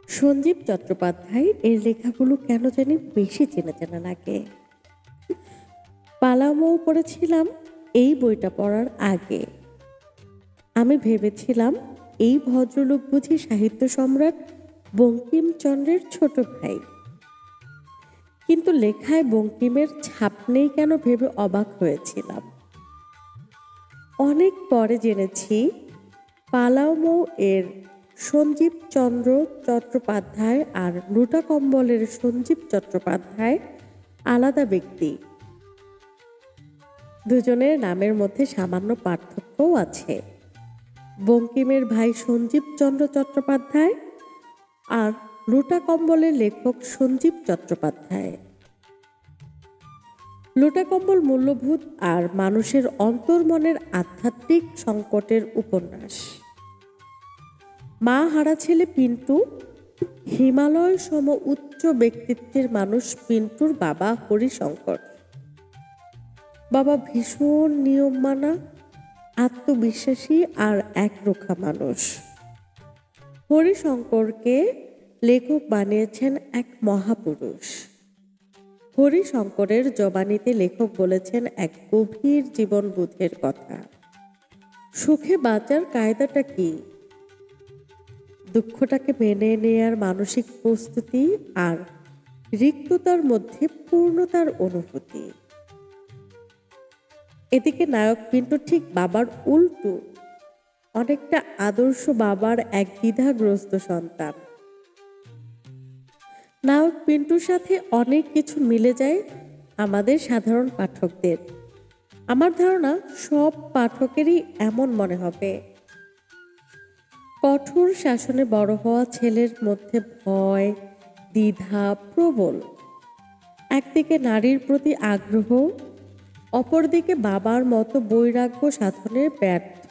সঞ্জীব চট্টোপাধ্যায় এর লেখাগুলো কেন জানি বেশি চেনা চেনা লাগে। পালামৌ পড়েছিলাম এই বইটা পড়ার আগে। আমি ভেবেছিলাম এই ভদ্রলোক বুঝি সাহিত্য সম্রাট বঙ্কিমচন্দ্রের ছোট ভাই, কিন্তু লেখায় বঙ্কিমের ছাপ নেই কেন ভেবে অবাক হয়েছিলাম। অনেক পরে জেনেছি পালামৌ এর সঞ্জীব চন্দ্র চট্টোপাধ্যায় আর লুটা কম্বলের সঞ্জীব চট্টোপাধ্যায় আলাদা ব্যক্তি। দুজনের নামের মধ্যে সামান্য পার্থক্যও আছে। বঙ্কিমের ভাই সঞ্জীব চন্দ্র চট্টোপাধ্যায় আর লুটা কম্বলের লেখক সঞ্জীব চট্টোপাধ্যায়। লুটা কম্বল মূল্যবোধ আর মানুষের অন্তর্মনের আধ্যাত্মিক সংকটের উপন্যাস। মা হারা ছেলে পিন্টু, হিমালয় সম উচ্চ ব্যক্তিত্বের মানুষ পিন্টুর বাবা হরিশঙ্কর। বাবা ভীষণ নিয়ম মানা, আত্মবিশ্বাসী আর একরোখা মানুষ। হরিশঙ্করকে লেখক বানিয়েছেন এক মহাপুরুষ। হরিশঙ্করের জবানিতে লেখক বলেছেন এক গভীর জীবনবোধের কথা। সুখে বাঁচার কায়দাটা কি? দুঃখটাকে মেনে নেয়ার মানসিক প্রস্তুতি আর রিক্ততার মধ্যে পূর্ণতার অনুভূতি। এদিকে নায়ক পিন্টু ঠিক বাবার উল্টো, অনেকটা আদর্শ বাবার এক দ্বিধাগ্রস্ত সন্তান। নায়ক পিন্টুর সাথে অনেক কিছু মিলে যায় আমাদের সাধারণ পাঠকদের। আমার ধারণা সব পাঠকেরই এমন মনে হবে। কঠোর শাসনে বড় হওয়া ছেলের মধ্যে ভয়, দ্বিধা প্রবল। একদিকে নারীর প্রতি আগ্রহ, অপরদিকে বাবার মতো বৈরাগ্য সাধনে ব্যর্থ।